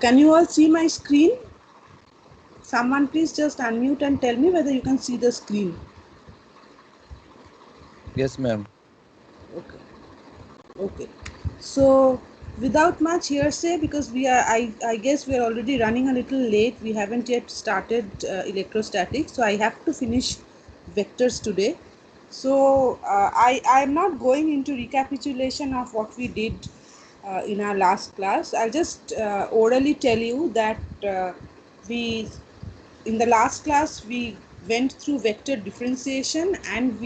Can you all see my screen? Someone please just unmute and tell me whether you can see the screen. Yes, ma'am. Okay. Okay. So without much hearsay, because I guess we are already running a little late. We haven't yet started electrostatics, so I have to finish vectors today. So I am not going into recapitulation of what we did in our last class. I'll just orally tell you that we in the last class we went through vector differentiation, and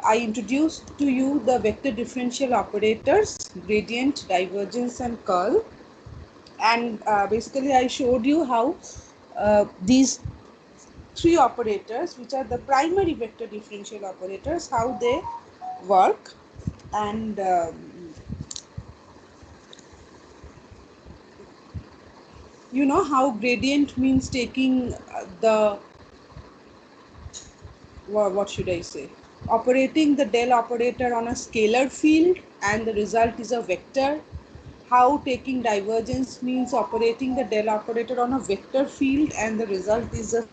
I introduced to you the vector differential operators, gradient, divergence and curl, and basically I showed you how these three operators, which are the primary vector differential operators, how they work. And you know how gradient means taking the what should I say, operating the del operator on a scalar field and the result is a vector. How taking divergence means operating the del operator on a vector field and the result is a,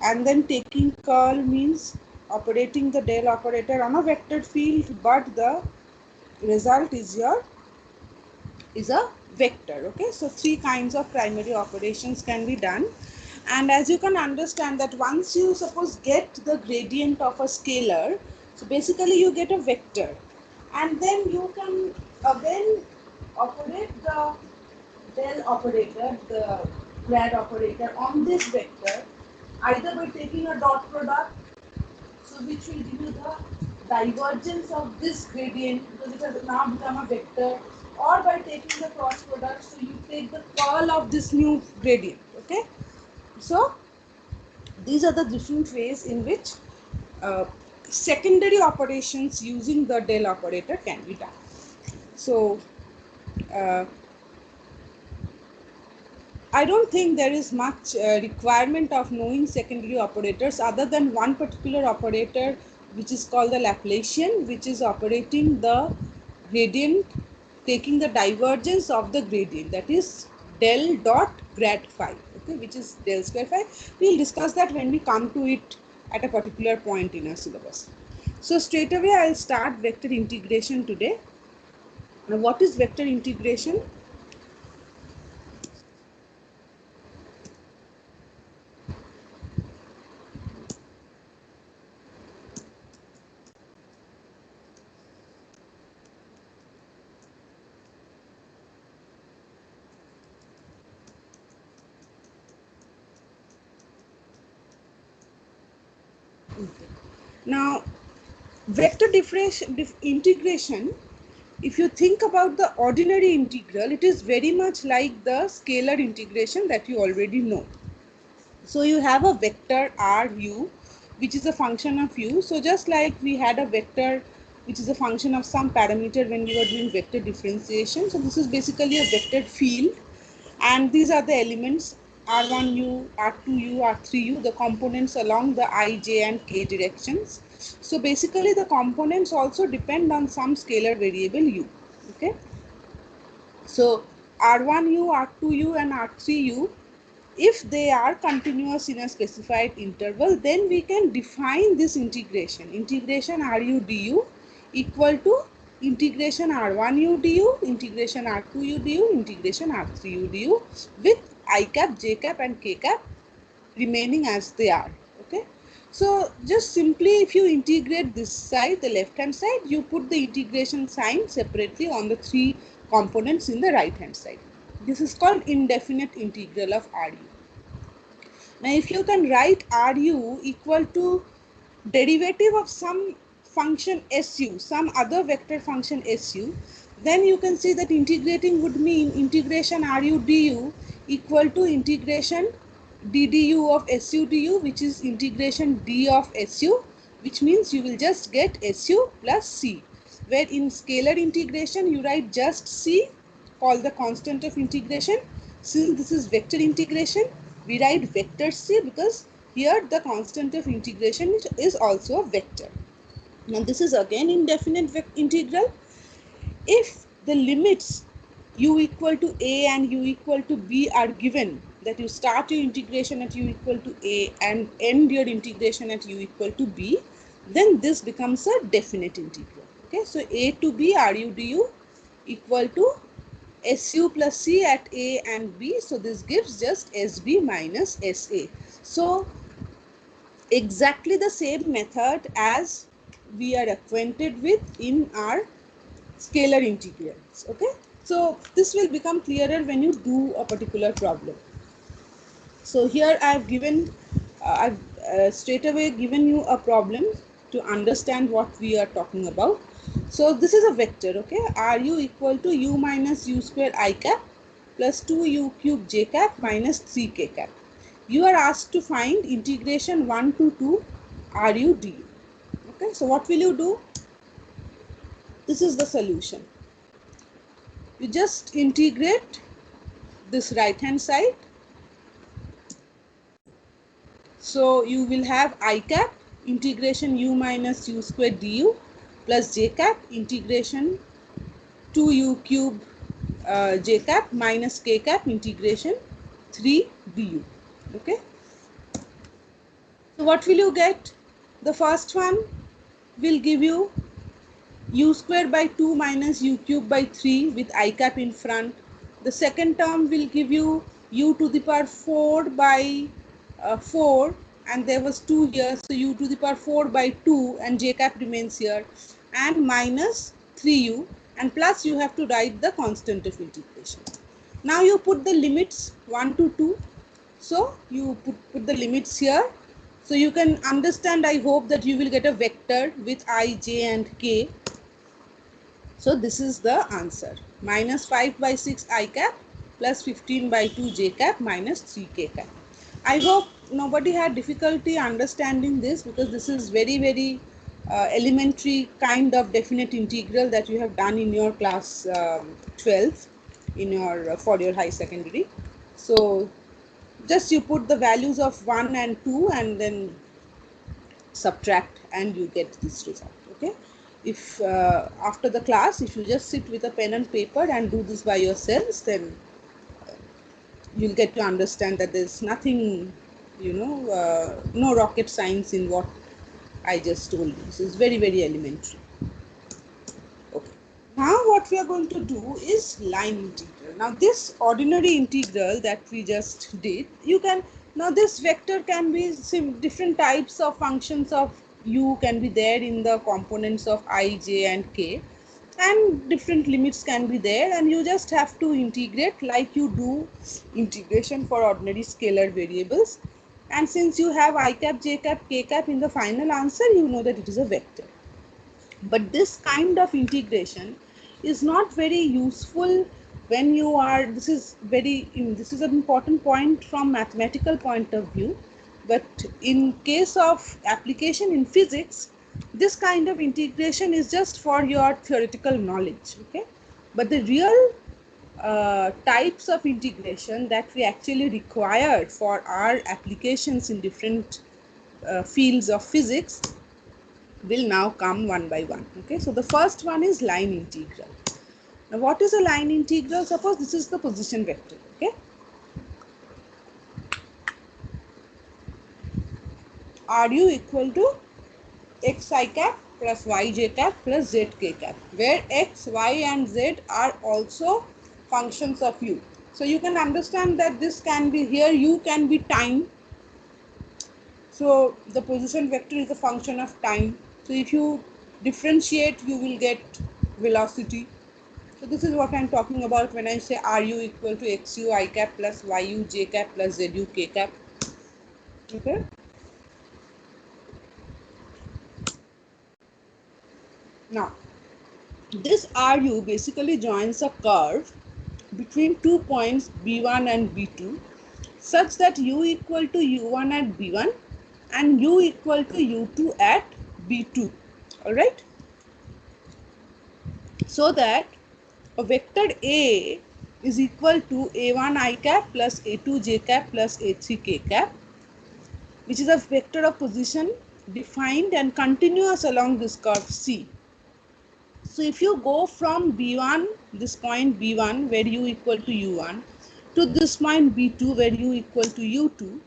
and then taking curl means operating the del operator on a vector field but the result is a vector. Okay, so three kinds of primary operations can be done. And as you can understand that once you suppose get the gradient of a scalar, so basically you get a vector, and then you can again operate the del operator, the grad operator on this vector, either by taking a dot product, so which will give you the divergence of this gradient because it has now become a vector, or by taking the cross product, so you take the curl of this new gradient. Okay, so these are the different ways in which uh, secondary operations using the del operator can be done. So uh, I don't think there is much requirement of knowing secondary operators other than one particular operator which is called the Laplacian, which is operating the gradient, taking the divergence of the gradient, that is del dot grad phi, okay, which is del square phi. We will discuss that when we come to it at a particular point in our syllabus. So straight away I will start vector integration today. Now what is vector integration? Now vector integration, if you think about the ordinary integral, it is very much like the scalar integration that you already know. So you have a vector ru which is a function of u. So just like we had a vector which is a function of some parameter when we were doing vector differentiation, so this is basically a vector field, and these are the elements r1u, r2u, r3u, the components along the I, j and k directions. So basically the components also depend on some scalar variable u. Okay, so r1u, r2u and r3u, if they are continuous in a specified interval, then we can define this integration ru du equal to integration r1u du, integration r2u du, integration r3u du, with I cap, j cap and k cap remaining as they are. Okay, so just simply if you integrate this side, the left hand side, you put the integration sign separately on the three components in the right hand side. This is called indefinite integral of ru. Now if you can write ru equal to derivative of some function su, some other vector function su, then you can see that integrating would mean integration ru du equal to integration ddu of su du, which is integration d of su, which means you will just get su plus c, where in scalar integration you write just c, called the constant of integration. Since this is vector integration, we write vector c because here the constant of integration is also a vector. Now this is again indefinite integral. If the limits u equal to a and u equal to b are given, that you start your integration at u equal to a and end your integration at u equal to b, then this becomes a definite integral. Okay, so a to b ru du equal to su plus c at a and b, so this gives just sb minus sa. So exactly the same method as we are acquainted with in our scalar integrals. Okay, so this will become clearer when you do a particular problem. So here I have given I've straight away given you a problem to understand what we are talking about. So this is a vector. Okay, ru equal to u minus u square I cap plus 2u cube j cap minus 3k cap. You are asked to find integration 1 to 2 ru du. Okay, so what will you do? This is the solution. You just integrate this right hand side. So you will have I cap integration u minus u square du plus j cap integration 2u cube j cap minus k cap integration 3 du. Okay. So what will you get? The first one will give you u square by 2 minus u cube by 3 with I cap in front. The second term will give you u to the power 4 by 4, and there was 2 here, so u to the power 4 by 2 and j cap remains here, and minus 3u, and plus you have to write the constant of integration. Now you put the limits 1 to 2, so you put the limits here. So you can understand, I hope, that you will get a vector with I, j and k. So this is the answer, minus 5 by 6 I cap plus 15 by 2 j cap minus 3k cap. I hope nobody had difficulty understanding this, because this is very elementary kind of definite integral that you have done in your class 12 in your for your high secondary. So just you put the values of 1 and 2 and then subtract and you get this result. Okay, if after the class, if you just sit with a pen and paper and do this by yourselves, then you'll get to understand that there's nothing, no rocket science in what I just told you. This is very elementary. Okay, now what we are going to do is line integral. Now this ordinary integral that we just did, you can, now this vector can be different types of functions of u can be there in the components of I, j and k, and different limits can be there, and you just have to integrate like you do integration for ordinary scalar variables. And since you have I cap, j cap, k cap in the final answer, you know that it is a vector. But this kind of integration is not very useful when you are, this is an important point from mathematical point of view, but in case of application in physics, this kind of integration is just for your theoretical knowledge. Okay, but the real types of integration that we actually require for our applications in different fields of physics will now come one by one. Okay, so the first one is line integral. Now what is a line integral? Suppose this is the position vector. Okay, ru equal to xi cap plus yj cap plus zk cap, where x, y and z are also functions of u. So you can understand that this can be, here u can be time. So the position vector is a function of time. So if you differentiate, you will get velocity. So this is what I am talking about when I say ru equal to xu I cap plus yu j cap plus zu k cap. Okay. Now, this ru basically joins a curve between 2 points b1 and b2 such that u equal to u1 at b1 and u equal to u2 at b2. Alright. So that a vector A is equal to a1 I cap plus a2 j cap plus a3 k cap, which is a vector of position defined and continuous along this curve C. So if you go from B1, this point B1 where u equal to u1, to this point B2 where u equal to u2,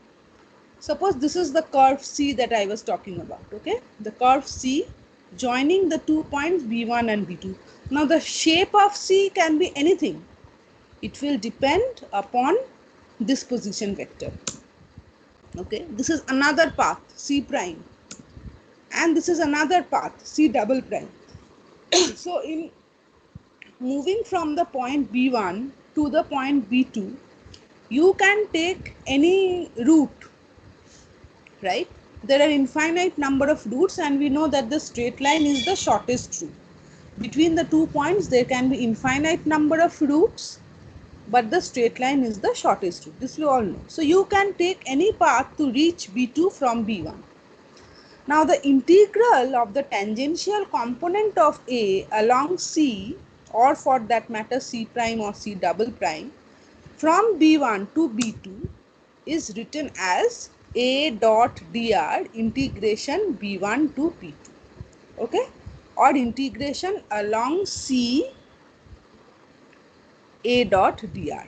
suppose this is the curve C that I was talking about, okay? The curve C joining the 2 points B1 and B2. Now the shape of C can be anything. It will depend upon this position vector. Okay, this is another path C prime, and this is another path C double prime. So in moving from the point B1 to the point B2, you can take any route, right? There are infinite number of routes, and we know that the straight line is the shortest route. Between the 2 points, there can be infinite number of routes, but the straight line is the shortest route. This we all know. So you can take any path to reach B2 from B1. Now the integral of the tangential component of A along C, or for that matter C prime or C double prime, from B1 to B2 is written as A dot dr integration B1 to B2, okay, or integration along C A dot dr.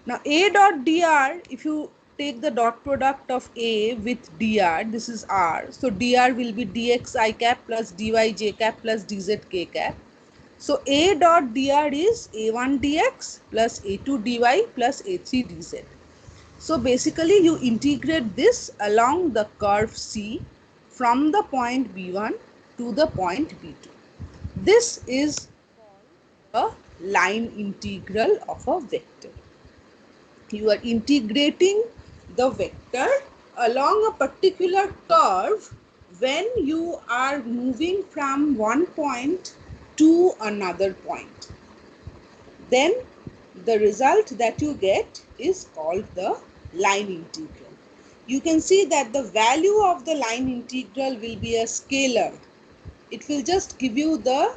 Now A dot dr, if you take the dot product of A with dr, this is r, so dr will be dx I cap plus dy j cap plus dz k cap. So A dot dr is A1 dx plus A2 dy plus A3 dz. So basically you integrate this along the curve C from the point B1 to the point B2. This is called the line integral of a vector. You are integrating the vector along a particular curve when you are moving from one point to another point. Then the result that you get is called the line integral. You can see that the value of the line integral will be a scalar. It will just give you the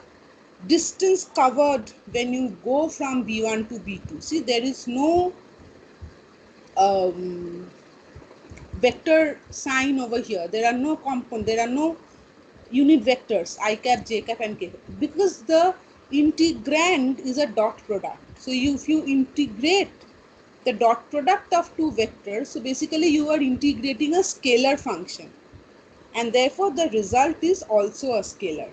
distance covered when you go from B1 to B2. See, there is no vector sign over here. There are no component, there are no unit vectors I cap, j cap and k cap, because the integrand is a dot product. So if you integrate the dot product of two vectors, so basically you are integrating a scalar function, and therefore the result is also a scalar.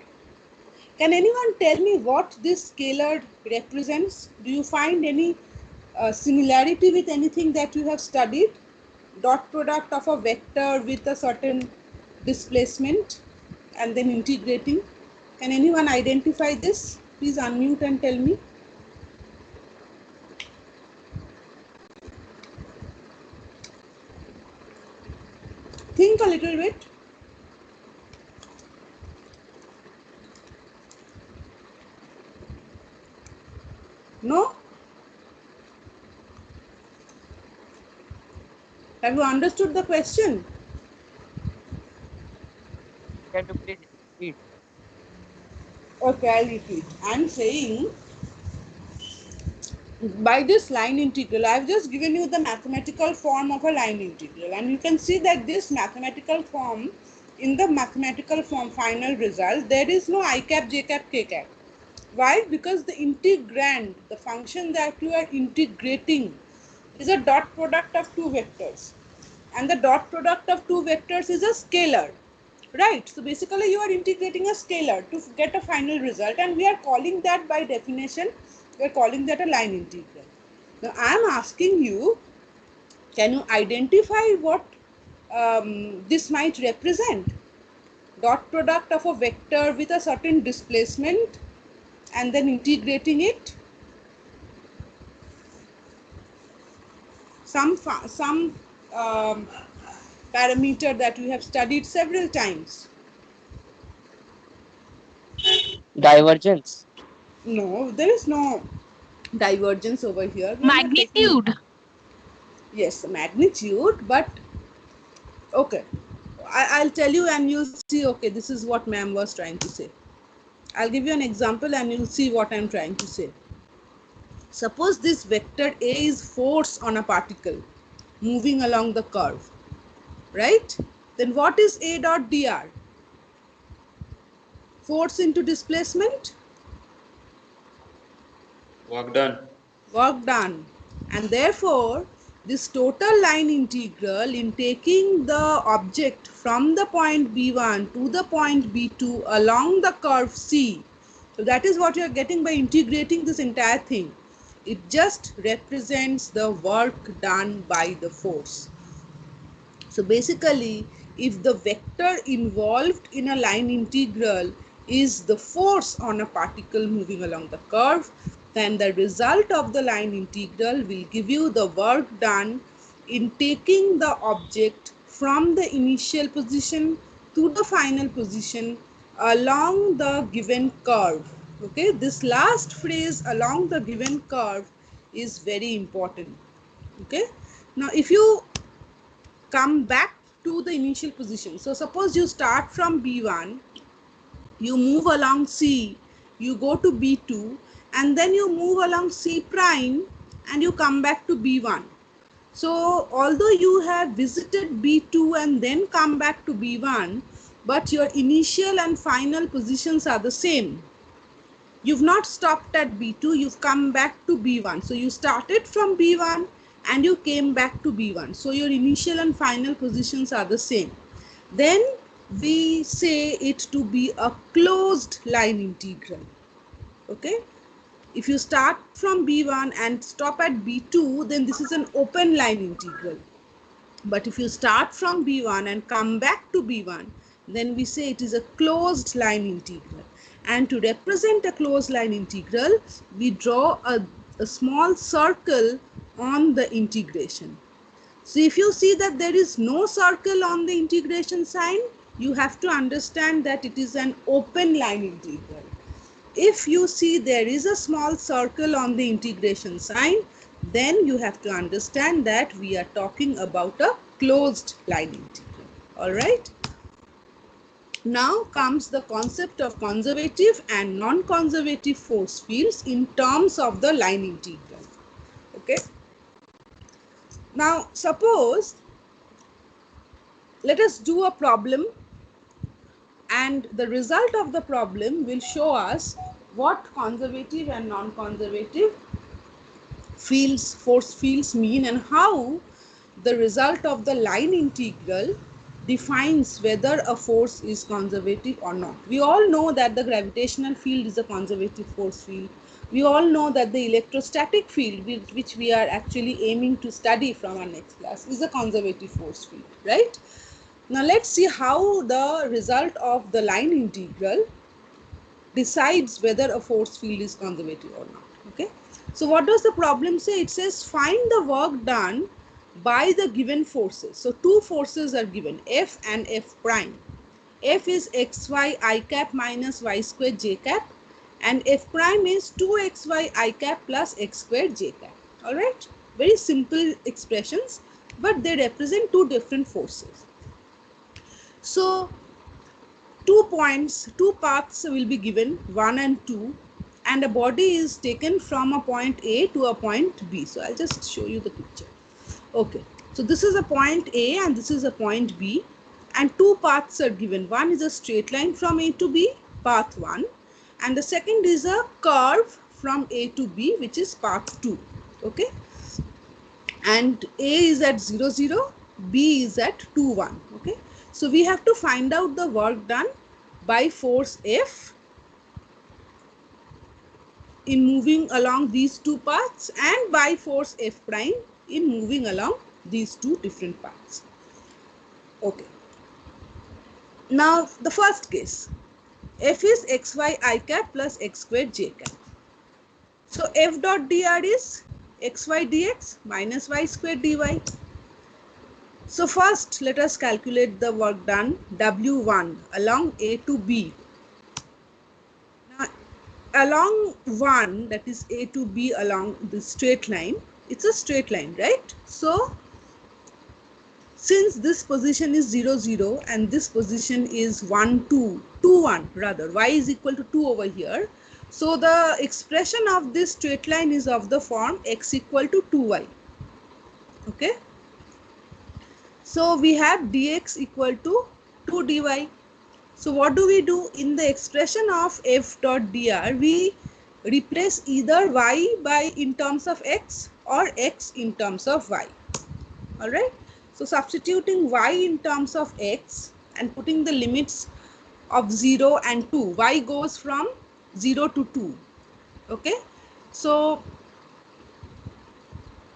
Can anyone tell me what this scalar represents? Do you find any similarity with anything that you have studied? Dot product of a vector with a certain displacement and then integrating. Can anyone identify this? Please unmute and tell me. Think a little bit. No? Have you understood the question? Can you please repeat? Okay, I'll repeat. I'm saying by this line integral, I've just given you the mathematical form of a line integral, and you can see that this mathematical form, in the mathematical form final result, there is no I cap, j cap, k cap. Why? Because the integrand, the function that you are integrating, is a dot product of two vectors, and the dot product of two vectors is a scalar, right? So basically you are integrating a scalar to get a final result, and we are calling that, by definition, we are calling that a line integral. Now I am asking you, can you identify what this might represent? Dot product of a vector with a certain displacement and then integrating it. Some parameter that we have studied several times. Divergence. No, there is no divergence over here. We are not taking, Magnitude. yes, magnitude, but okay. I'll tell you and you'll see, okay, this is what ma'am was trying to say. I'll give you an example and you'll see what I'm trying to say. Suppose this vector A is force on a particle moving along the curve, right? Then what is A dot dr? Force into displacement? Work done. Work done. And therefore, this total line integral in taking the object from the point B1 to the point B2 along the curve C. So that is what you are getting by integrating this entire thing. It just represents the work done by the force. So basically, if the vector involved in a line integral is the force on a particle moving along the curve, then the result of the line integral will give you the work done in taking the object from the initial position to the final position along the given curve. Okay, this last phrase, along the given curve, is very important. Okay, now if you come back to the initial position. So suppose you start from B1, you move along C, you go to B2, and then you move along C prime and you come back to B1. So although you have visited B2 and then come back to B1, but your initial and final positions are the same. You've not stopped at B2, you've come back to B1. So you started from B1 and you came back to B1. So your initial and final positions are the same. Then we say it to be a closed line integral. Okay. If you start from B1 and stop at B2, then this is an open line integral. But if you start from B1 and come back to B1, then we say it is a closed line integral. And to represent a closed line integral, we draw a small circle on the integration. So if you see that there is no circle on the integration sign, you have to understand that it is an open line integral. If you see there is a small circle on the integration sign, then you have to understand that we are talking about a closed line integral. All right. Now comes the concept of conservative and non-conservative force fields in terms of the line integral. Okay. Now suppose, let us do a problem, and the result of the problem will show us what conservative and non-conservative fields, force fields mean, and how the result of the line integral defines whether a force is conservative or not. We all know that the gravitational field is a conservative force field. We all know that the electrostatic field, which we are actually aiming to study from our next class, is a conservative force field, right? Now let's see how the result of the line integral decides whether a force field is conservative or not. Okay. So what does the problem say? It says find the work done by the given forces. So two forces are given, F and F prime. F is xy I cap minus y squared j cap, and F prime is 2xy I cap plus x squared j cap. All right. Very simple expressions, but they represent two different forces. So two paths will be given, 1 and 2, and a body is taken from a point A to a point B. So I'll just show you the picture. Okay, so this is a point A and this is a point B, and two paths are given. One is a straight line from A to B, path 1, and the second is a curve from A to B, which is path 2. Okay, and A is at 0, 0, B is at 2, 1. Okay, so we have to find out the work done by force F in moving along these two paths, and by force F prime in moving along these two different paths. Okay. Now the first case, F is xy I cap plus x squared j cap. So F dot dr is xy dx minus y squared dy. So first let us calculate the work done W1 along A to B. Now along 1, that is A to B, along the straight line, it's a straight line, right? So since this position is 0, 0 and this position is 1, 2, 2, 1 rather, y is equal to 2 over here. So the expression of this straight line is of the form x equal to 2y. Okay. So we have dx equal to 2 dy. So what do we do in the expression of f dot dr? We replace either y by in terms of x or x in terms of y. All right. So substituting y in terms of x and putting the limits of 0 and 2. Y goes from 0 to 2. Okay. So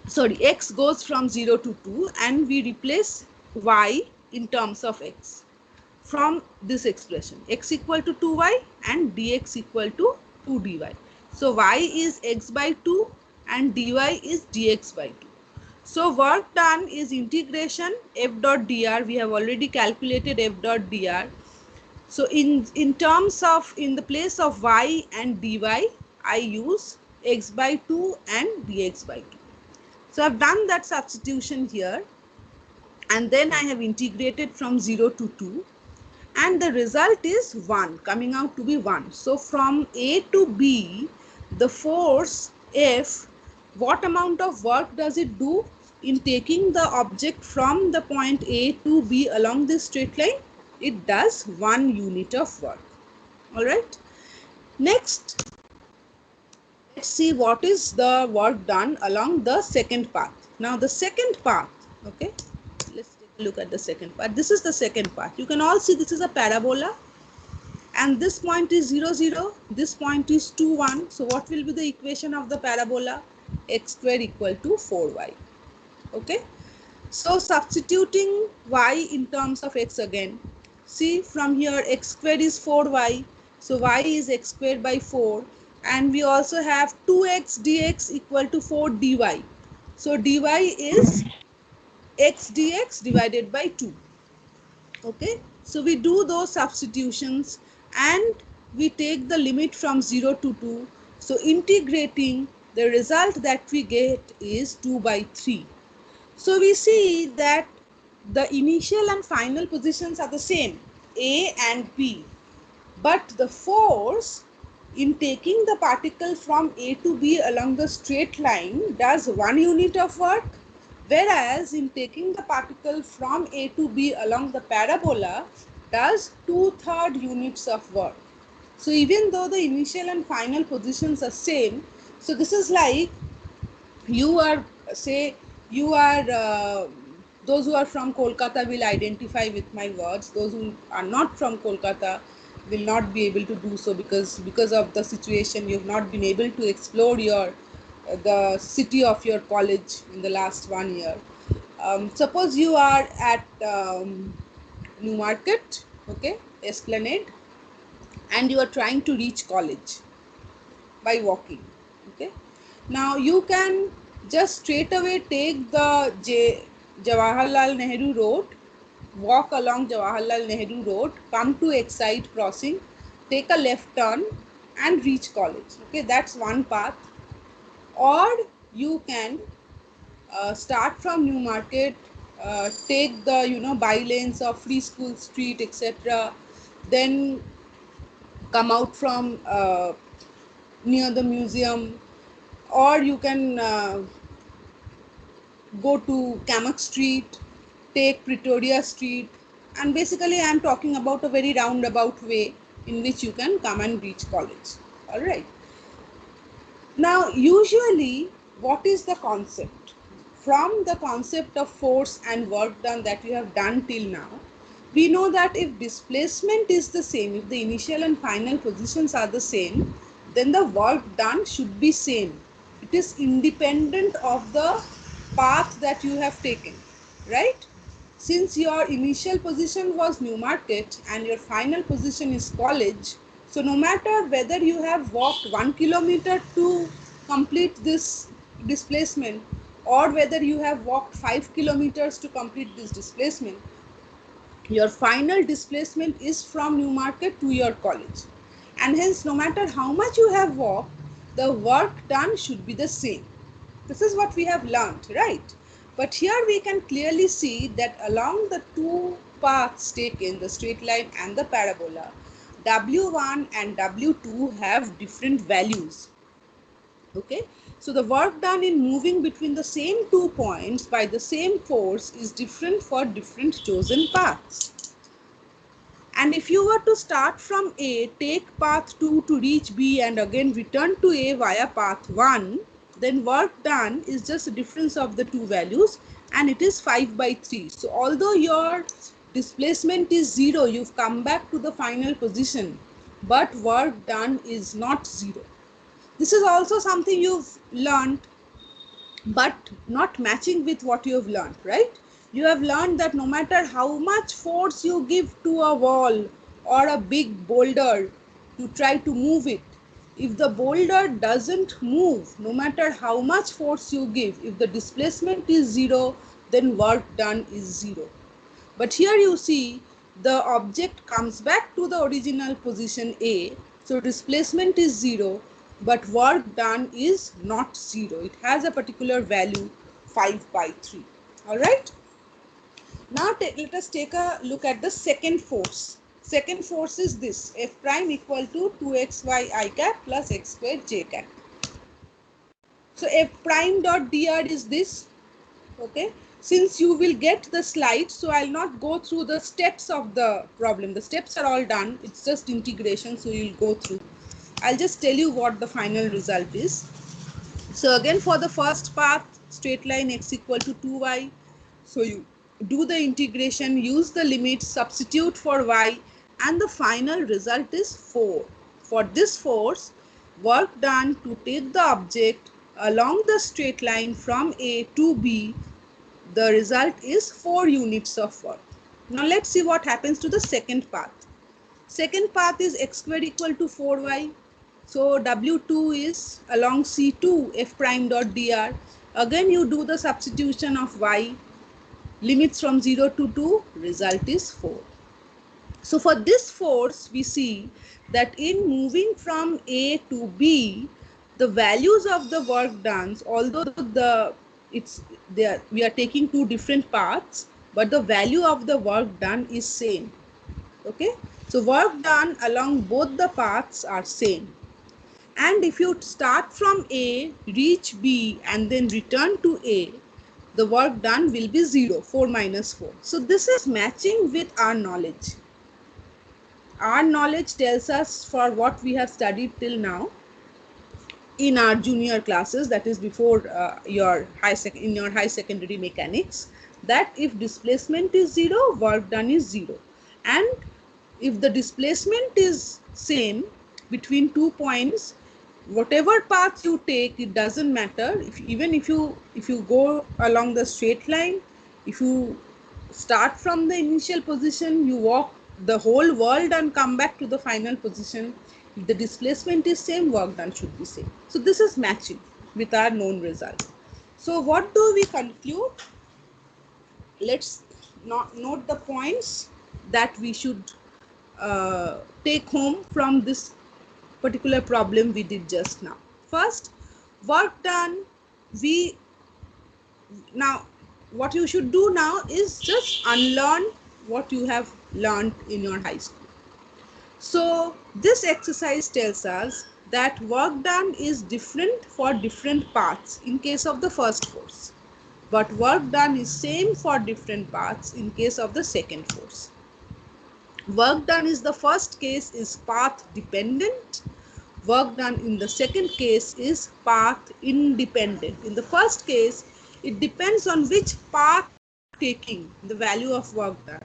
sorry, x goes from 0 to 2 and we replace y in terms of x from this expression, x equal to 2y and dx equal to 2 dy. So y is x by 2 and dy is dx by 2. So work done is integration f dot dr. We have already calculated f dot dr. So in terms of, in the place of y and dy, I use x by 2 and dx by 2. So I've done that substitution here, and then I have integrated from 0 to 2, and the result is 1, coming out to be 1. So from A to B, the force F, what amount of work does it do in taking the object from the point A to B along this straight line? It does 1 unit of work. All right. Next, let's see what is the work done along the second path. Now the second path, okay, let's take a look at the second part. This is the second part. You can all see this is a parabola, and this point is 0 0, this point is 2 1. So what will be the equation of the parabola? X square equal to 4y. Okay, so substituting y in terms of x again, see from here x square is 4y, so y is x square by 4, and we also have 2x dx equal to 4 dy. So dy is x dx divided by 2. Okay, so we do those substitutions and we take the limit from 0 to 2. So integrating, the result that we get is 2 by 3. So we see that the initial and final positions are the same, A and B, but the force in taking the particle from A to B along the straight line does 1 unit of work, whereas in taking the particle from A to B along the parabola does 2/3 units of work. So even though the initial and final positions are same, so this is like you are, say you are, those who are from Kolkata will identify with my words. Those who are not from Kolkata will not be able to do so because of the situation. You have not been able to explore your the city of your college in the last 1 year. Suppose you are at Newmarket, okay, Esplanade, and you are trying to reach college by walking. Okay, now you can just straight away take the Jawaharlal Nehru Road, walk along Jawaharlal Nehru Road, come to Exide Crossing, take a left turn and reach college. Okay, that's one path. Or you can start from Newmarket, take the by lanes of Free School Street, etc. Then come out from near the museum, or you can go to Kamak Street, take Pretoria Street, and basically I am talking about a very roundabout way in which you can come and reach college. All right. Now, usually, what is the concept? From the concept of force and work done that we have done till now, we know that if displacement is the same, if the initial and final positions are the same, then the work done should be same. It is independent of the path that you have taken, right? Since your initial position was Newmarket and your final position is college, so no matter whether you have walked 1 kilometer to complete this displacement, or whether you have walked 5 kilometers to complete this displacement, your final displacement is from Newmarket to your college. And hence, no matter how much you have walked, the work done should be the same. This is what we have learned, right? But here we can clearly see that along the two paths taken, the straight line and the parabola, W1 and W2 have different values. Okay, so the work done in moving between the same 2 points by the same force is different for different chosen paths. And if you were to start from A, take path 2 to reach B and again return to A via path 1, then work done is just a difference of the two values and it is 5 by 3. So although your displacement is 0, you've come back to the final position, but work done is not 0. This is also something you've learned, but not matching with what you have learned, right? You have learned that no matter how much force you give to a wall or a big boulder to try to move it, if the boulder doesn't move, no matter how much force you give, if the displacement is 0, then work done is 0. But here you see the object comes back to the original position A. So displacement is 0, but work done is not 0. It has a particular value 5 by 3. All right. Now let us take a look at the second force. Second force is this: F prime equal to 2xy I cap plus x squared j cap. So F prime dot dr is this. Okay, since you will get the slides, so I'll not go through the steps of the problem. The steps are all done. It's just integration, so you'll go through. I'll just tell you what the final result is. So again, for the first path, straight line x equal to 2y. So you do the integration, use the limits, substitute for y, and the final result is 4. For this force, work done to take the object along the straight line from A to B, the result is 4 units of work. Now let's see what happens to the second path. Second path is x squared equal to 4y. So W2 is along C2 f prime dot dr. Again you do the substitution of y. Limits from 0 to 2, result is 4. So for this force, we see that in moving from A to B, the values of the work done, although we are taking two different paths, but the value of the work done is same. Okay, so work done along both the paths are same. And if you start from A, reach B, and then return to A, the work done will be 0, 4 minus 4. So this is matching with our knowledge. Our knowledge tells us for what we have studied till now in our junior classes, that is before your high secondary mechanics, that if displacement is 0, work done is 0. And if the displacement is same between 2 points, whatever path you take, it doesn't matter. Even if you go along the straight line, if you start from the initial position, you walk the whole world and come back to the final position, if the displacement is same, work done should be same. So this is matching with our known result. So what do we conclude? Let's note the points that we should take home from this particular problem we did just now. First, work done. Now what you should do now is just unlearn what you have learned in your high school. So this exercise tells us that work done is different for different paths in case of the first force, but work done is same for different paths in case of the second force. Work done is the first case is path dependent. Work done in the second case is path independent. In the first case, it depends on which path taking the value of work done.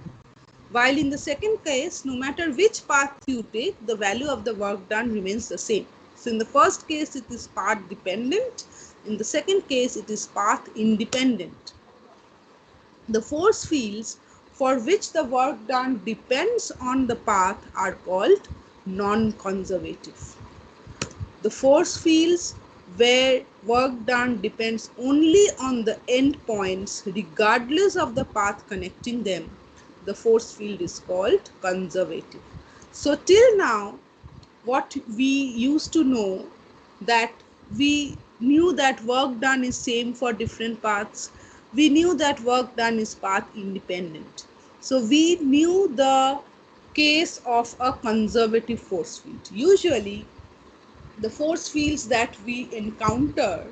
While in the second case, no matter which path you take, the value of the work done remains the same. So in the first case, it is path dependent. In the second case, it is path independent. The force fields for which the work done depends on the path are called non-conservative. The force fields where work done depends only on the end points regardless of the path connecting them, the force field is called conservative. So till now, what we used to know, that we knew that work done is same for different paths. We knew that work done is path independent. So we knew the case of a conservative force field. Usually, the force fields that we encounter,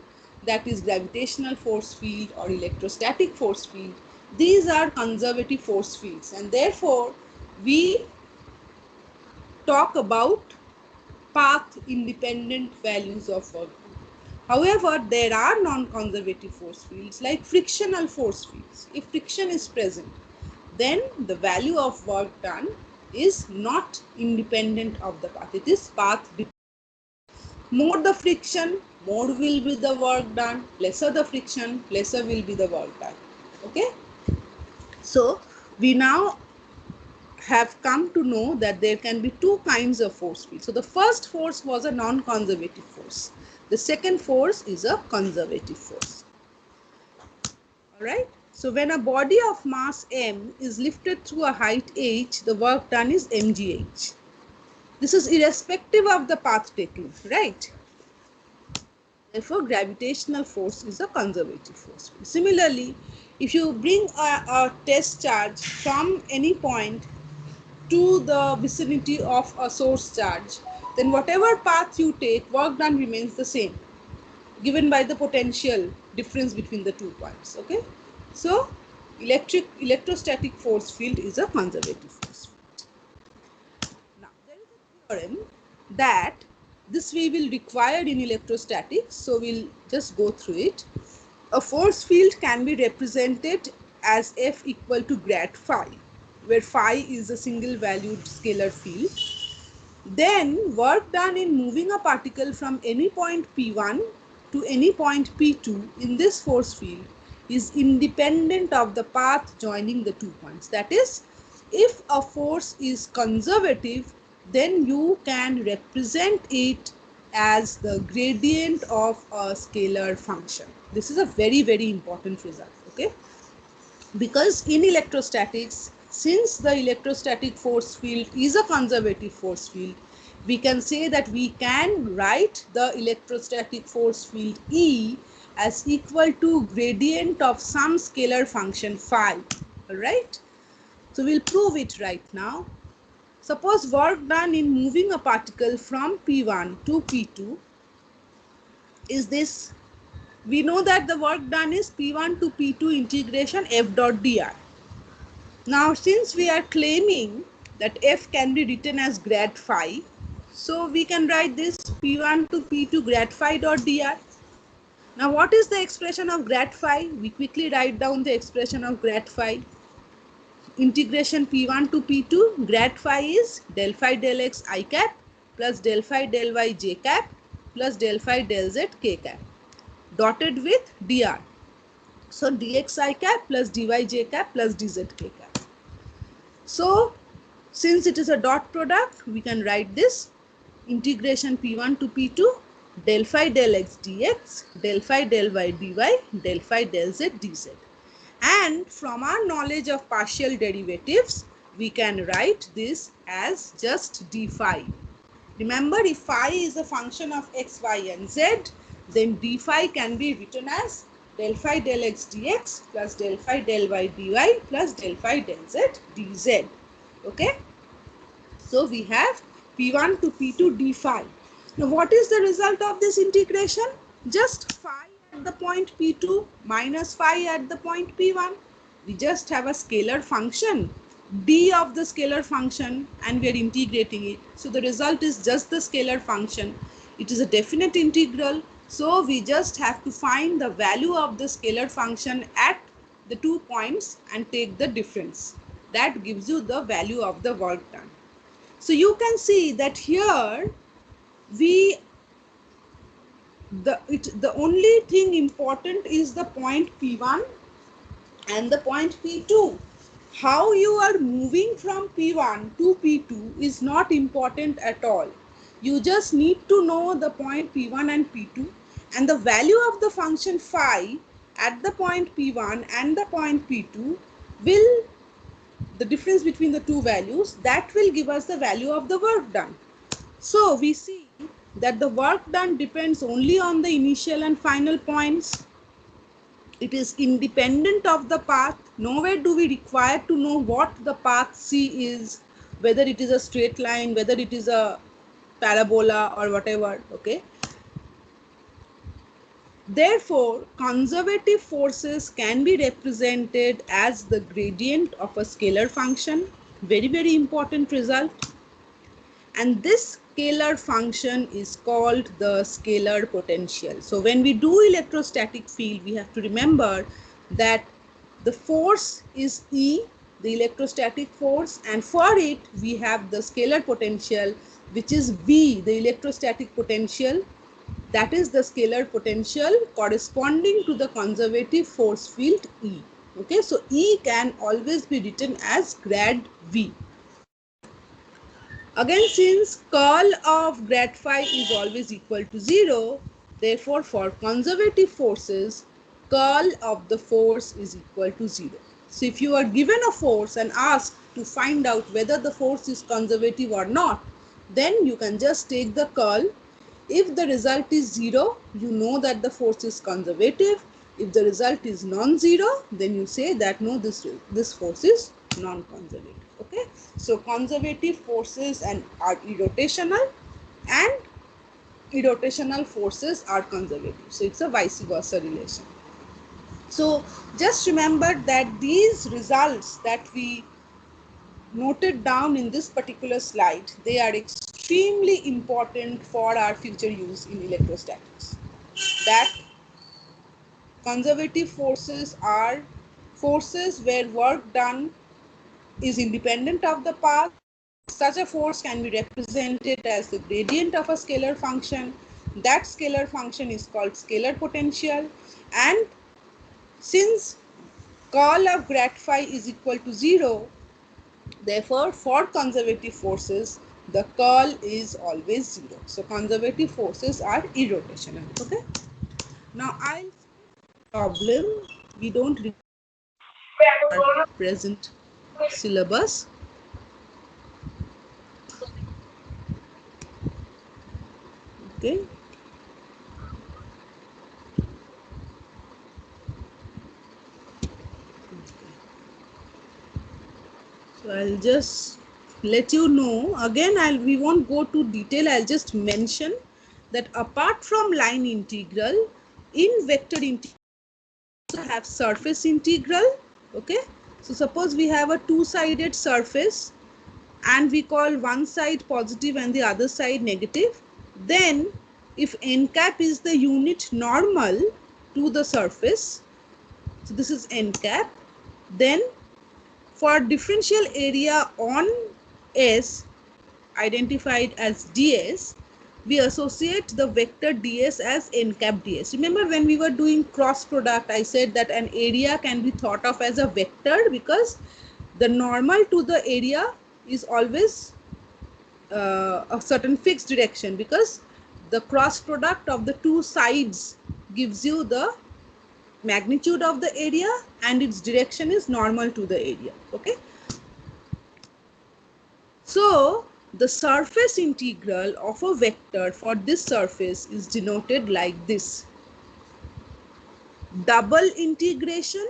that is gravitational force field or electrostatic force field, these are conservative force fields, and therefore we talk about path independent values of work. However, there are non-conservative force fields like frictional force fields. If friction is present, then the value of work done is not independent of the path. It is path dependent. More the friction, more will be the work done. Lesser the friction, lesser will be the work done. Okay. So we now have come to know that there can be two kinds of force field. So the first force was a non-conservative force. The second force is a conservative force. All right. So when a body of mass m is lifted through a height h, the work done is mgh. This is irrespective of the path taken, right? Therefore, gravitational force is a conservative force. Similarly, if you bring a test charge from any point to the vicinity of a source charge, then whatever path you take, work done remains the same, given by the potential difference between the 2 points. Okay, so electrostatic force field is a conservative force field. Now there is a theorem that this we will require in electrostatics, so we'll just go through it. A force field can be represented as F equal to grad phi, where phi is a single valued scalar field. Then work done in moving a particle from any point P1 to any point P2 in this force field is independent of the path joining the 2 points. That is, if a force is conservative, then you can represent it as the gradient of a scalar function. This is a very, very important result. Okay, because in electrostatics, since the electrostatic force field is a conservative force field, we can say that we can write the electrostatic force field E as equal to gradient of some scalar function phi. All right, so we'll prove it right now. Suppose work done in moving a particle from P1 to P2 is this. We know that the work done is P1 to P2 integration F dot dr. Now, since we are claiming that F can be written as grad phi, so we can write this P1 to P2 grad phi dot dr. Now, what is the expression of grad phi? We quickly write down the expression of grad phi. Integration P1 to P2, grad phi is del phi del x I cap plus del phi del y j cap plus del phi del z k cap, dotted with dr. So dx I cap plus dy j cap plus dz k cap. So since it is a dot product, we can write this integration P1 to P2 del phi del x dx, del phi del y dy, del phi del z dz. And from our knowledge of partial derivatives, we can write this as just d phi. Remember, if phi is a function of x, y and z, then d phi can be written as del phi del x dx plus del phi del y dy plus del phi del z dz. Okay. So we have P1 to P2 d phi. Now what is the result of this integration? Just phi at the point P2 minus phi at the point P1. We just have a scalar function, d of the scalar function, and we are integrating it. So the result is just the scalar function. It is a definite integral. So we just have to find the value of the scalar function at the 2 points and take the difference. That gives you the value of the work done. So you can see that here the only thing important is the point P1 and the point P2. How you are moving from P1 to P2 is not important at all. You just need to know the point P1 and P2, and the value of the function phi at the point P1 and the point P2 will, the difference between the two values, that will give us the value of the work done. So we see that the work done depends only on the initial and final points. It is independent of the path. Nowhere do we require to know what the path C is, whether it is a straight line, whether it is a parabola or whatever. Okay. Therefore, conservative forces can be represented as the gradient of a scalar function. Very, very important result. and this scalar function is called the scalar potential. So when we do electrostatic field, we have to remember that the force is E, the electrostatic force, and for it we have the scalar potential, which is V, the electrostatic potential. That is the scalar potential corresponding to the conservative force field E. Okay, so E can always be written as grad V. Again, since curl of grad phi is always equal to 0, therefore for conservative forces, curl of the force is equal to 0. So if you are given a force and asked to find out whether the force is conservative or not, then you can just take the curl. If the result is 0, you know that the force is conservative. If the result is non-zero, then you say that no, this force is non-conservative. Okay, so conservative forces are irrotational, and irrotational forces are conservative. So it's a vice versa relation. So just remember that these results that we noted down in this particular slide, they are extremely important for our future use in electrostatics. That conservative forces are forces where work done is independent of the path. Such a force can be represented as the gradient of a scalar function. That scalar function is called scalar potential, and since curl of grad phi is equal to 0, therefore for conservative forces the curl is always 0. So conservative forces are irrotational. Okay, now I'll problem we don't require present syllabus. Okay, so I'll just let you know again. We won't go to detail. I'll just mention that apart from line integral, in vector integral we have surface integral. Okay, so suppose we have a two-sided surface and we call one side positive and the other side negative. Then if n cap is the unit normal to the surface, so this is n cap, then for differential area on S identified as ds, we associate the vector ds as n cap ds. Remember when we were doing cross product, I said that an area can be thought of as a vector because the normal to the area is always a certain fixed direction, because the cross product of the two sides gives you the magnitude of the area and its direction is normal to the area. Okay, so the surface integral of a vector for this surface is denoted like this: double integration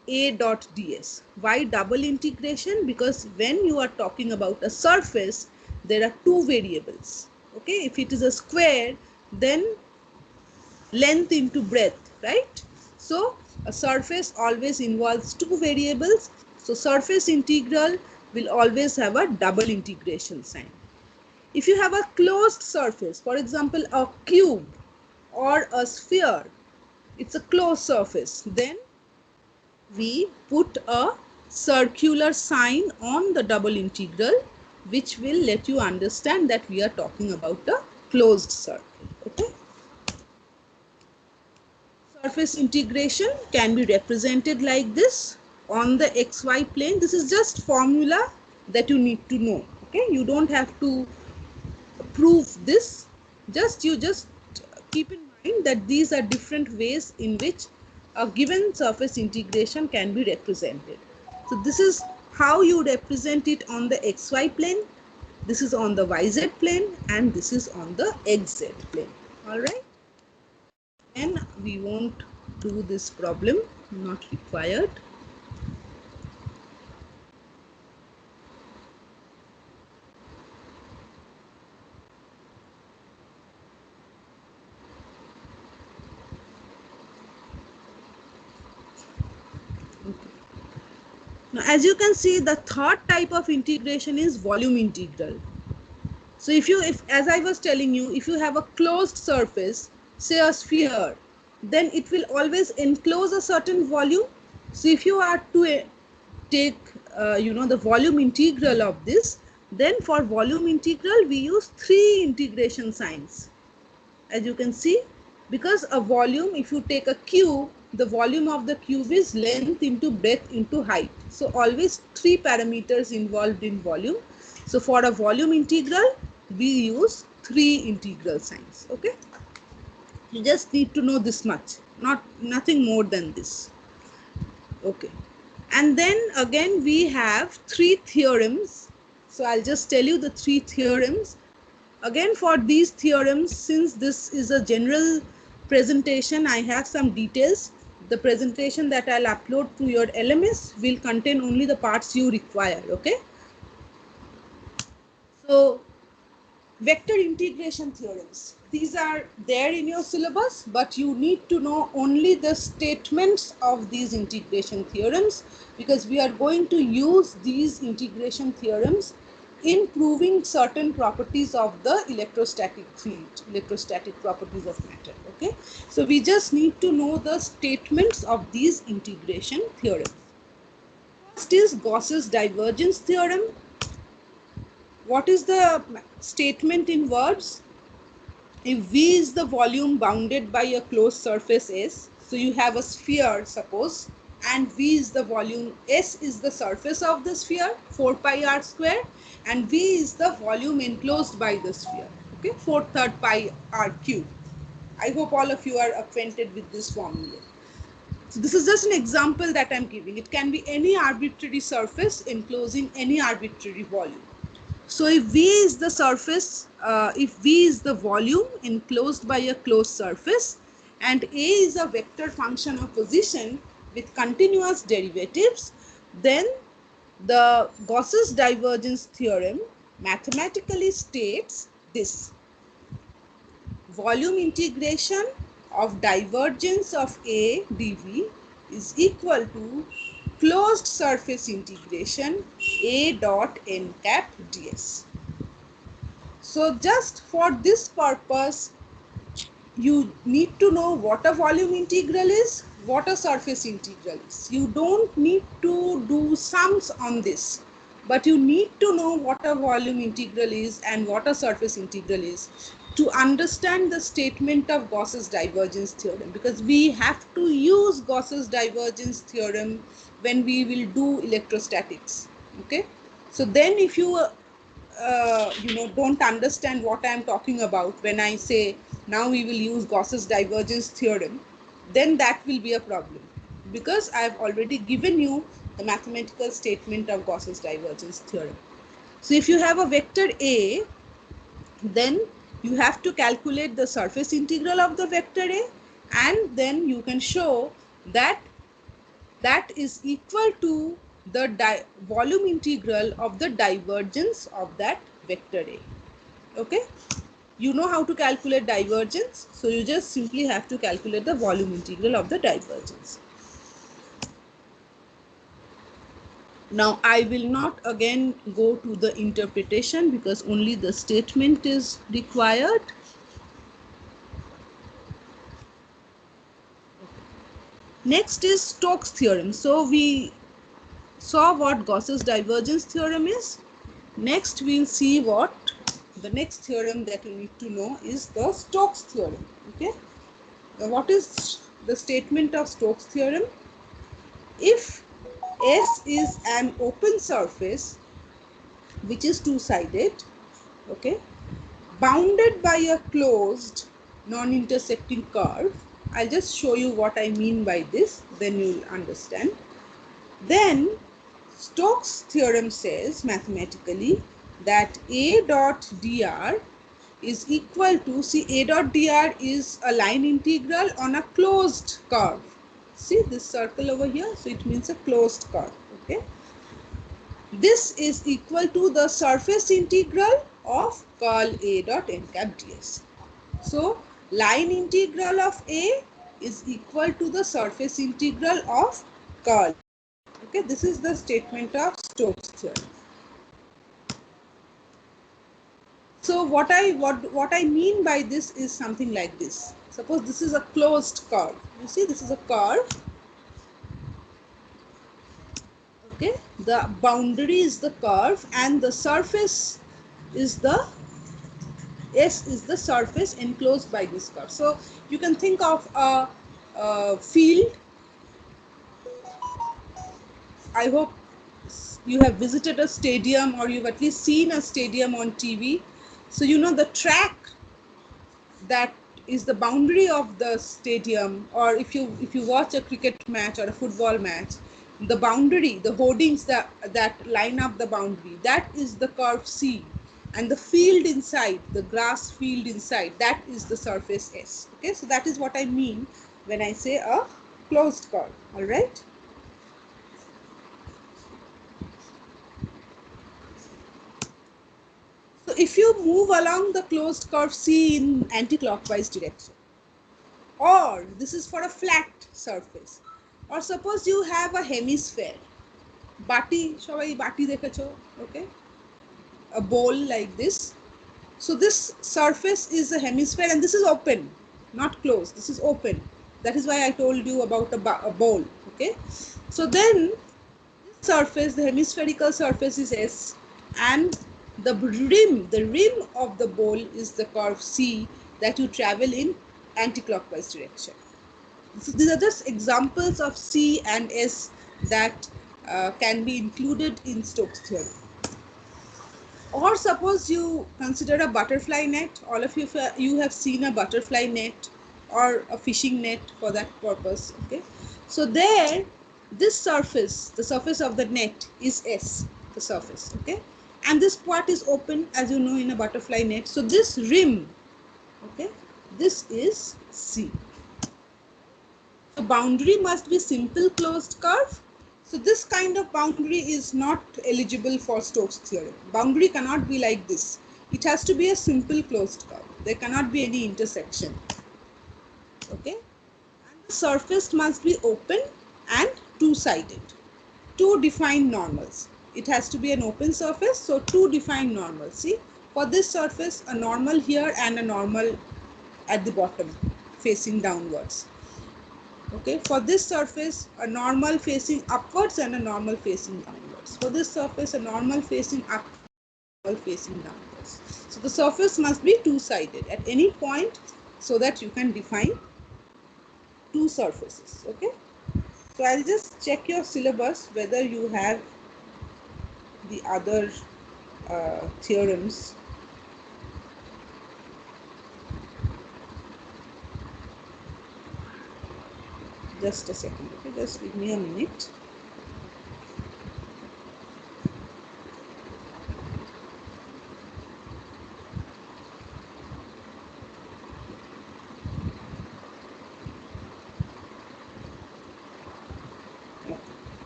a dot ds. Why double integration? Because when you are talking about a surface, there are two variables. Okay, if it is a square, then length into breadth, right? So a surface always involves two variables. So surface integral will always have a double integration sign. If you have a closed surface, for example a cube or a sphere, it's a closed surface, then we put a circular sign on the double integral, which will let you understand that we are talking about a closed circle. Okay, surface integration can be represented like this on the xy plane. This is just formula that you need to know. Okay, you don't have to prove this, you just keep in mind that these are different ways in which a given surface integration can be represented. So this is how you represent it on the xy plane, this is on the yz plane, and this is on the xz plane. All right, and we won't do this problem, not required. Okay. Now, as you can see, the third type of integration is volume integral. So if as I was telling you, if you have a closed surface, say a sphere, then it will always enclose a certain volume. So if you are to take the volume integral of this, then for volume integral we use three integration signs, as you can see, because a volume, if you take a cube, the volume of the cube is length into breadth into height. So always three parameters involved in volume. So for a volume integral we use three integral signs. Okay, you just need to know this much, nothing more than this. Okay, and then again we have three theorems. So I'll just tell you the three theorems. Again, for these theorems, since this is a general presentation, I have some details. The presentation that I'll upload to your LMS will contain only the parts you require. Okay, so vector integration theorems, these are there in your syllabus, but you need to know only the statements of these integration theorems, because we are going to use these integration theorems in proving certain properties of the electrostatic field, electrostatic properties of matter. Okay, so we just need to know the statements of these integration theorems. First is Gauss's divergence theorem. What is the statement in words? If V is the volume bounded by a closed surface S, so you have a sphere, suppose, and V is the volume, S is the surface of the sphere, 4 pi r square, and V is the volume enclosed by the sphere, okay, 4/3 pi r cube. I hope all of you are acquainted with this formula. So this is just an example that I'm giving. It can be any arbitrary surface enclosing any arbitrary volume. So if V is the surface, if V is the volume enclosed by a closed surface, and A is a vector function of position with continuous derivatives, then the Gauss's divergence theorem mathematically states this: volume integration of divergence of A dV is equal to closed surface integration A dot n cap ds. So just for this purpose, you need to know what a volume integral is, what a surface integral is. You don't need to do sums on this, but you need to know what a volume integral is and what a surface integral is to understand the statement of Gauss's divergence theorem, because we have to use Gauss's divergence theorem when we will do electrostatics. Okay, so then if you don't understand what I am talking about when I say now we will use Gauss's divergence theorem, then that will be a problem, because I have already given you the mathematical statement of Gauss's divergence theorem. So if you have a vector A, then you have to calculate the surface integral of the vector A, and then you can show that that is equal to the volume integral of the divergence of that vector A. Okay, you know how to calculate divergence, so you just simply have to calculate the volume integral of the divergence. Now I will not again go to the interpretation because only the statement is required. Next is Stokes theorem. So we saw what Gauss's divergence theorem is. Next we'll see what the next theorem that you need to know is the Stokes theorem. Okay, now what is the statement of Stokes theorem? If S is an open surface which is two-sided, okay, bounded by a closed non-intersecting curve, I'll just show you what I mean by this, then you'll understand. Then Stokes theorem says mathematically that A dot dr is equal to, see, A dot dr is a line integral on a closed curve. See this circle over here, so it means a closed curve. Okay, this is equal to the surface integral of curl A dot n cap ds. So line integral of A is equal to the surface integral of curl. Okay, this is the statement of Stokes theorem. So what I mean by this is something like this. Suppose this is a closed curve. You see, this is a curve. Okay, the boundary is the curve and the surface is the S is the surface enclosed by this curve. So you can think of a field. I hope you have visited a stadium or you've at least seen a stadium on TV. So you know the track that is the boundary of the stadium, or if you watch a cricket match or a football match, the boundary, the hoardings that line up the boundary, that is the curve C, and the field inside, the grass field inside, that is the surface S. Okay, so that is what I mean when I say a closed curve. All right. So if you move along the closed curve C in anti-clockwise direction, or this is for a flat surface, or suppose you have a hemisphere, বাটি, সবাই বাটি দেখেছো, okay, a bowl like this. So this surface is a hemisphere and this is open, not closed, this is open. That is why I told you about a bowl. Okay, so then this surface, the hemispherical surface, is S, and the rim of the bowl is the curve C that you travel in anti-clockwise direction. So these are just examples of C and S that can be included in Stokes theorem. Or suppose you consider a butterfly net. All of you have seen a butterfly net or a fishing net for that purpose. Okay, so there, this surface, the surface of the net, is S, the surface. Okay, and this part is open, as you know, in a butterfly net. So this rim, okay, this is C. The boundary must be simple closed curve. So this kind of boundary is not eligible for Stokes theorem. Boundary cannot be like this. It has to be a simple closed curve. There cannot be any intersection. Okay, and the surface must be open and two-sided. Two defined normals. It has to be an open surface, so two defined normals. See, for this surface, a normal here and a normal at the bottom facing downwards. Okay, for this surface, a normal facing upwards and a normal facing downwards. For this surface, a normal facing up, normal facing downwards. So the surface must be two-sided at any point so that you can define two surfaces. Okay, so I'll just check your syllabus whether you have the other theorems. Just a second. Okay, just give me a minute.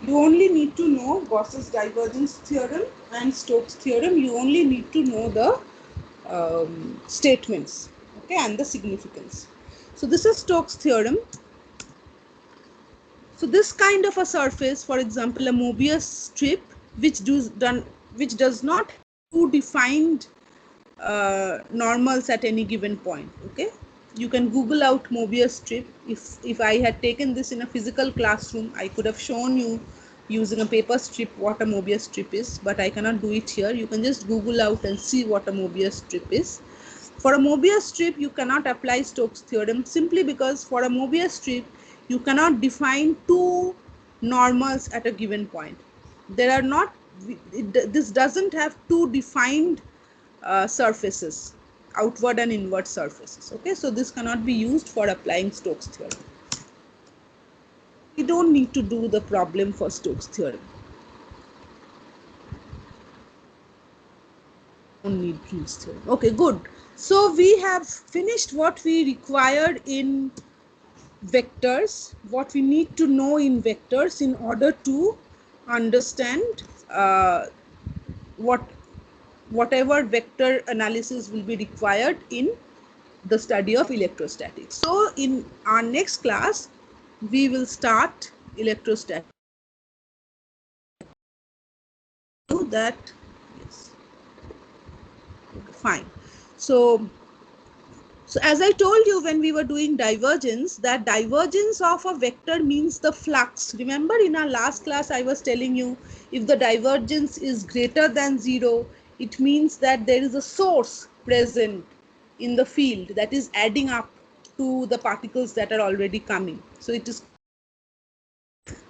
You only need to know Gauss's divergence theorem and Stokes theorem. You only need to know the statements, okay, and the significance. So this is Stokes theorem. So this kind of a surface, for example, a Mobius strip, which does not have two defined normals at any given point. Okay, you can Google out Mobius strip. If I had taken this in a physical classroom, I could have shown you using a paper strip what a Mobius strip is, but I cannot do it here. You can just Google out and see what a Mobius strip is. For a Mobius strip, you cannot apply Stokes theorem simply because for a Mobius strip, you cannot define two normals at a given point. There are not, this doesn't have two defined surfaces, outward and inward surfaces. Okay, so this cannot be used for applying Stokes theorem. We don't need to do the problem for Stokes theorem. Don't need Green's theorem. Okay, good. So we have finished what we required in vectors, what we need to know in vectors in order to understand whatever vector analysis will be required in the study of electrostatics. So in our next class, we will start electrostatics. Do that. Yes. Okay, fine. So as I told you when we were doing divergence, that divergence of a vector means the flux. Remember in our last class I was telling you, if the divergence is greater than 0, it means that there is a source present in the field that is adding up to the particles that are already coming. So it is,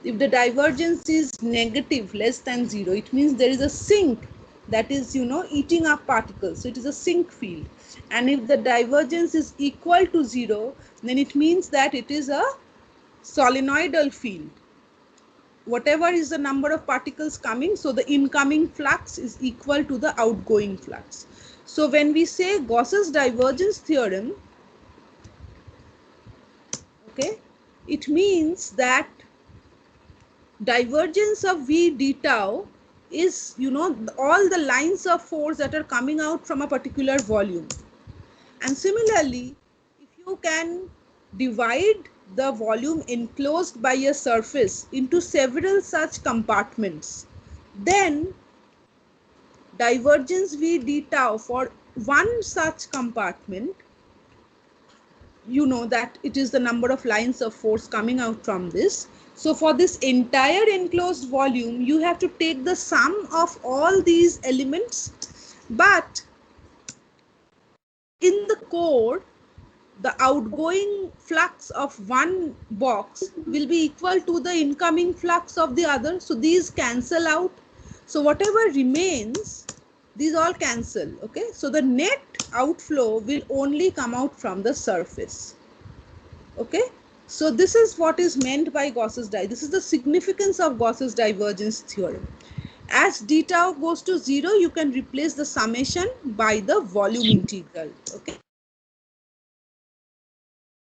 if the divergence is negative, less than 0, it means there is a sink that is, eating up particles. So it is a sink field. And if the divergence is equal to 0, then it means that it is a solenoidal field. Whatever is the number of particles coming, so the incoming flux is equal to the outgoing flux. So when we say Gauss's divergence theorem, okay, it means that divergence of V d tau is, all the lines of force that are coming out from a particular volume. And similarly, if you can divide the volume enclosed by a surface into several such compartments, then divergence V d tau for one such compartment, you know that it is the number of lines of force coming out from this. So for this entire enclosed volume, you have to take the sum of all these elements, but in the core, the outgoing flux of one box will be equal to the incoming flux of the other. So these cancel out. So whatever remains, these all cancel. Okay. So the net outflow will only come out from the surface. Okay. So this is what is meant by Gauss's divergence. This is the significance of Gauss's divergence theorem. As d tau goes to 0, you can replace the summation by the volume integral. Okay.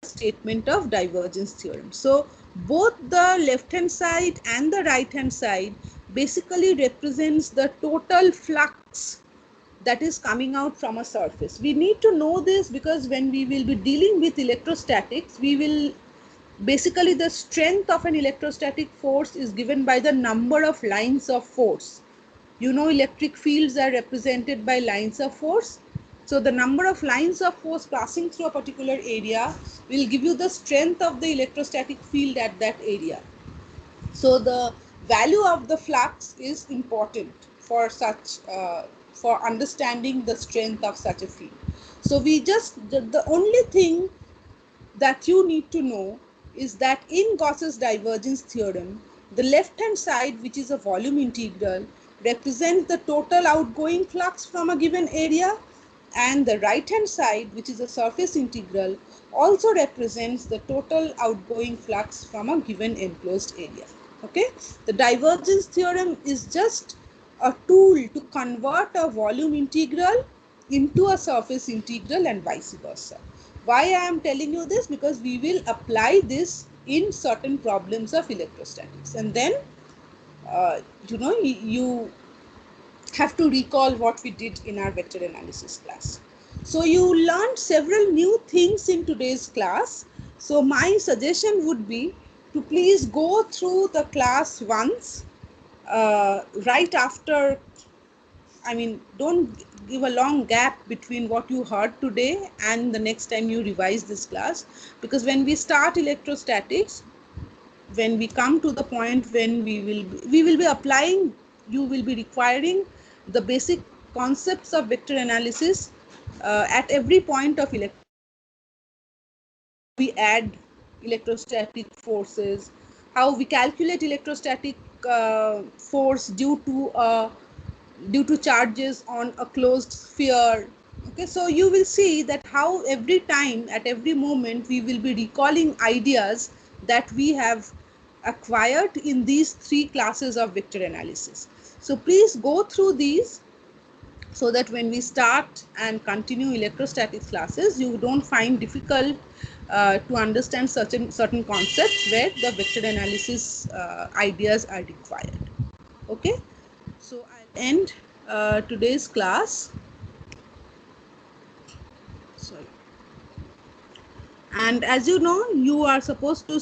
Statement of divergence theorem. So both the left hand side and the right hand side basically represents the total flux that is coming out from a surface. We need to know this because when we will be dealing with electrostatics, we will basically, the strength of an electrostatic force is given by the number of lines of force. Electric fields are represented by lines of force. So the number of lines of force passing through a particular area will give you the strength of the electrostatic field at that area. So the value of the flux is important for for understanding the strength of such a field. So the only thing that you need to know is that in Gauss's divergence theorem, the left hand side, which is a volume integral, represents the total outgoing flux from a given area, and the right hand side, which is a surface integral, also represents the total outgoing flux from a given enclosed area. Okay, the divergence theorem is just a tool to convert a volume integral into a surface integral and vice versa. Why I am telling you this? Because we will apply this in certain problems of electrostatics, and then you have to recall what we did in our vector analysis class. So you learned several new things in today's class. So my suggestion would be to please go through the class once right after. Don't give a long gap between what you heard today and the next time you revise this class, because when we start electrostatics, when we come to the point when we will be applying, you will be requiring the basic concepts of vector analysis at every point of we add electrostatic forces, how we calculate electrostatic force due to charges on a closed sphere. Okay, so you will see that how every time, at every moment, we will be recalling ideas that we have acquired in these 3 classes of vector analysis. So please go through these so that when we start and continue electrostatic classes, you don't find difficult to understand certain concepts where the vector analysis ideas are required. Okay, so I'll end today's class. Sorry. And as you know, you are supposed to